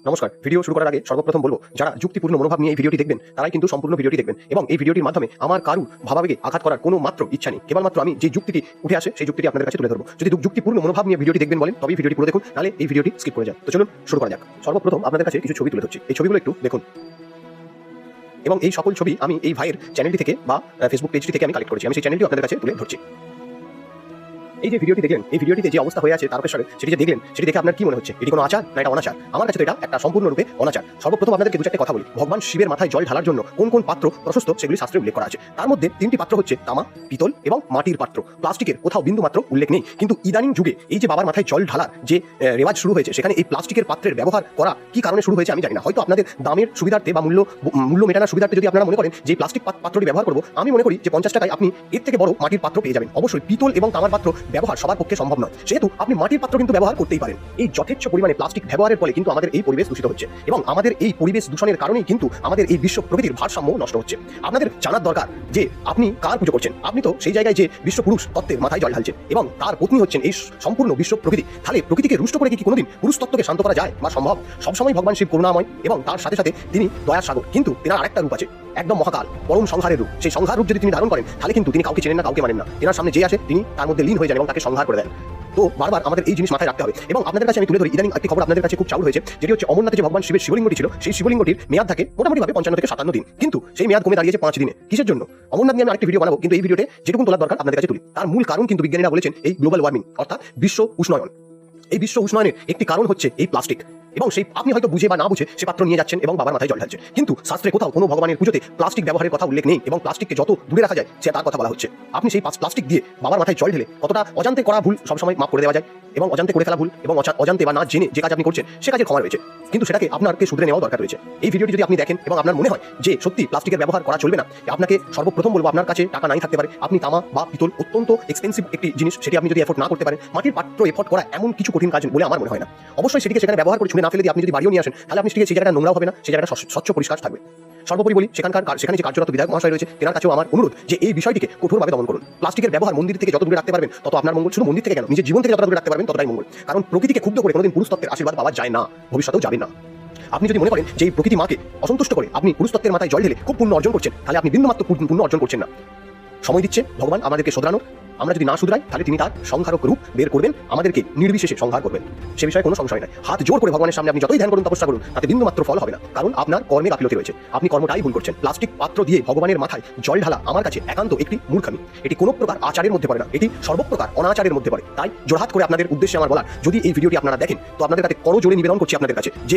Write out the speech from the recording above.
নমস্কার। ভিডিও শুরু করার আগে সর্বপ্রথম বলবো, যারা যুক্তিপূর্ণ মনোভাব নিয়ে এই ভিডিওটি দেখবেন তারাই কিন্তু সম্পূর্ণ ভিডিওটি দেখবেন এবং এই ভিডিওটির মাধ্যমে আমার কারু ভাবাবেগে আঘাত করার কোনো মাত্র ইচ্ছা নেই। কেবলমাত্র আমি যে যুক্তিটি উঠে আসে সেই যুক্তিটি আপনাদের কাছে তুলে ধরবো। যদি যুক্তিপূর্ণ মনোভাব নিয়ে ভিডিওটি দেখবেন বলেন তবেই ভিডিওটি পুরো দেখুন, নাহলে এই ভিডিওটি স্কিপ করে যান। তো চলুন শুরু করা যাক। সর্বপ্রথম আপনাদের কাছে কিছু ছবি তুলে ধরছি, এই ছবিগুলো একটু দেখুন এবং এই সকল ছবি আমি এই ভাইয়ের চ্যানেলটি থেকে বা ফেসবুক পেজটি থেকে আমি কালেক্ট করেছি। আমি সেই চ্যানেলটি আপনাদের কাছে তুলে ধরছি। এই যে ভিডিওটি দেখলেন, এই ভিডিওটিতে যে অবস্থা হয়ে আছে তারকেশ্বরে, সেটি যে দেখলেন সেটি দেখে আপনার কি মনে হচ্ছে? এটি কোনো আচার না এটা অনাচার? আমার কাছে তো এটা একটা সম্পূর্ণরূপে অনাচার। সর্বপ্রথম আপনাদেরকে দু চারটে কথা বলি। ভগবান শিবের মাথায় জল ঢালার জন্য কোন কোন পাত্র প্রশস্ত সেগুলি শাস্ত্রে উল্লেখ করা আছে। তার মধ্যে তিনটি পাত্র হচ্ছে তামা, পিতল এবং মাটির পাত্র। প্লাস্টিকের কোথাও বিন্দু মাত্র উল্লেখ নেই। কিন্তু ইদানিং যুগে এই যে বাবার মাথায় জল ঢালার যে রেওয়াজ শুরু হয়েছে, সেখানে এই প্লাস্টিকের পাত্রের ব্যবহার করা কি কারণে শুরু হয়েছে আমি জানি না। হয়তো আপনাদের দামের সুবিধার্থে বা মূল্য মেটানোর সুবিধার্থে যদি আপনারা মনে করেন যে প্লাস্টিক পাত্রটি ব্যবহার করবো, আমি মনে করি যে 50 টাকায় আপনি এর থেকে বড় মাটির পাত্র পেয়ে যাবেন। অবশ্যই পিতল এবং তামার পাত্র ব্যবহার সবার পক্ষে সম্ভব নয়, সেহেতু আপনি মাটির পাত্র কিন্তু ব্যবহার করতেই পারেন। এই যথেচ্ছ পরিমাণে প্লাস্টিক ব্যবহারের ফলে কিন্তু আমাদের এই পরিবেশ দূষিত হচ্ছে এবং আমাদের এই পরিবেশ দূষণের কারণেই কিন্তু আমাদের এই বিশ্ব প্রকৃতির ভারসাম্য নষ্ট হচ্ছে। আপনাদের জানার দরকার যে আপনি কার পুজো করছেন। আপনি তো সেই জায়গায় যে বিশ্ব পুরুষ তত্ত্বের মাথায় জল ঢালছেন এবং তার পত্নী হচ্ছেন এই সম্পূর্ণ বিশ্ব প্রকৃতি। তাহলে প্রকৃতিকে রুষ্ট করে কি কোনোদিন পুরুষ তত্ত্বকে শান্ত করা যায় বা সম্ভব? সবসময় ভগবান শিব করুণাময় এবং তার সাথে সাথে তিনি দয়ার সাগর, কিন্তু তেনার আরেকটা রূপ আছে, একদম মহাকাল, পরম সংহারের রূপ। সেই সংহার রূপ যদি তিনি ধারণ করেন তাহলে কিন্তু তিনি কাউকে চেনেন না, কাউকে মানেন না। তেনার সামনে যে আসে তিনি তার মধ্যে লীন হয়ে যান এবং তাকে সংহার করে দেন। তো বারবার আমাদের এই জিনিস মাথায় রাখতে হবে। এবং আপনাদের কাছে আমি তুলে ধরি, ইদানিং একটি খবর আপনাদের কাছে খুব চাউর হয়েছে, যেটি হচ্ছে অমরনাথে যে ভগবান শিবের শিবলিঙ্গটি ছিল, সেই শিবলিঙ্গটির মেয়াদ থাকে মোটামুটিভাবে 55 থেকে 57 দিন, কিন্তু সেই মেয়াদ কমে দাঁড়িয়েছে 5 দিনে। কিসের জন্য? অমরনাথ নিয়ে আমি আরেকটি ভিডিও বানাবো, কিন্তু এই ভিডিওতে যেটুকু তোলার দরকার আপনাদের কাছে তুলি। তার মূল কারণ কিন্তু বিজ্ঞানীরা বলেছেন এই গ্লোবাল ওয়ার্মিং, অর্থাৎ বিশ্ব উষ্ণায়ন। এই বিশ্ব উষ্ণায়নের একটি কারণ হচ্ছে এই প্লাস্টিক। এবং সেই আপনি হয়তো বুঝে বা না বুঝে সে পাত্র নিয়ে যাচ্ছেন এবং বাবার মাথায় জল ঢালছেন, কিন্তু শাস্ত্রে কোথাও কোনো ভগবানের পুজোতে প্লাস্টিক ব্যবহারের কথা উল্লেখ নেই এবং প্লাস্টিককে যত দূরে রাখা যায় সে তার কথা বলা হচ্ছে। আপনি সেই প্লাস্টিক দিয়ে বাবার মাথায় জল ঢেলে কতটা অজান্তে করা ভুল সবসময় মাফ করে দেওয়া যায় এবং অজান্তে করে ফেলা ভুল এবং অজান্তে বা না জেনে যে কাজ আপনি করছেন সে কাজের ক্ষমা রয়েছে, কিন্তু সেটাকে আপনাকে শুধরে নেওয়া দরকার রয়েছে। এই ভিডিওটি যদি আপনি দেখেন এবং আপনার মনে হয় যে সত্যি প্লাস্টিকের ব্যবহার করা চলবে না, আপনাকে সর্বপ্রথম বলবো, আপনার কাছে টাকা নাই থাকতে পারে, আপনি তামা বা পিতল অত্যন্ত এক্সপেন্সিভ একটি জিনিস, সেটি আপনি যদি এফোর্ড না করতে পারেন, মাটির পাত্র এফোর্ড করা এমন কিছু কঠিন কাজ বলে আমার মনে হয় না। অবশ্যই সেটিকে সেখানে ব্যবহার করে ছুঁড়ে না ফেলে দিয়ে আপনি যদি বাড়িও নিয়ে আসেন, তাহলে আপনি সেই জায়গাটা নোংরাও হবে না, সেই জায়গাটা স্বচ্ছ পরিষ্কার থাকবে। সর্বোপরি বলি, সেখানে যে কার্যরত বিধায়ক মহাশয় রয়েছে তেনার কাছেও আমার অনুরোধ যে এই বিষয়টিকে কঠোরভাবে দমন করুন। প্লাস্টিকের ব্যবহার মন্দির থেকে যত দূরে রাখতে পারবেন তত আপনার মঙ্গল। শুধু মন্দির থেকে কেন, নিজের জীবন থেকে যতটা দূরে রাখতে পারবেন ততটাই মঙ্গল। কারণ প্রকৃতিকে ক্ষুব্ধ করে কোনোদিন পুরুষ তত্ত্বের আশীর্বাদ পাওয়া যায় না, ভবিষ্যতেও যাবে না। আপনি যদি মনে করেন যে এই প্রকৃতি মাকে অসন্তুষ্ট করে আপনি পুরুষ তত্ত্বের মাথায় জল ঢেলে খুব পুণ্য অর্জন করছেন, তাহলে আপনি বিন্দুমাত্র পুণ্য অর্জন করছেন না। সময় দিচ্ছে ভগবান আমাদেরকে শোধরানোর। আমরা যদি না শুধরাই তাহলে তিনি তার সংহারক রূপ বের করবেন, আমাদেরকে নির্বিশেষে সংহার করবেন। সে বিষয়ে কোনো সংশয় নাই। হাত জোর করে ভগবানের সামনে আপনি যতই ধ্যান করুন, তপস্যা করুন, তাতে বিন্দুমাত্র ফল হবে না, কারণ আপনার কর্মে গাফিলতি রয়েছে। আপনি কর্মটাই ভুল করছেন। প্লাস্টিক পাত্র দিয়ে ভগবানের মাথায় জল ঢালা আমার কাছে একান্ত একটি মূর্খামি। এটি কোনো প্রকার আচারের মধ্যে পড়ে না, এটি সর্বপ্রকার অনাচারের মধ্যে পড়ে। তাই জোরহাত করে আপনাদের উদ্দেশ্যে আমার বলার, যদি এই ভিডিওটি আপনারা দেখেন তো আপনাদের কাছে করজোড়ে নিবেদন করছি আপনাদের কাছে যে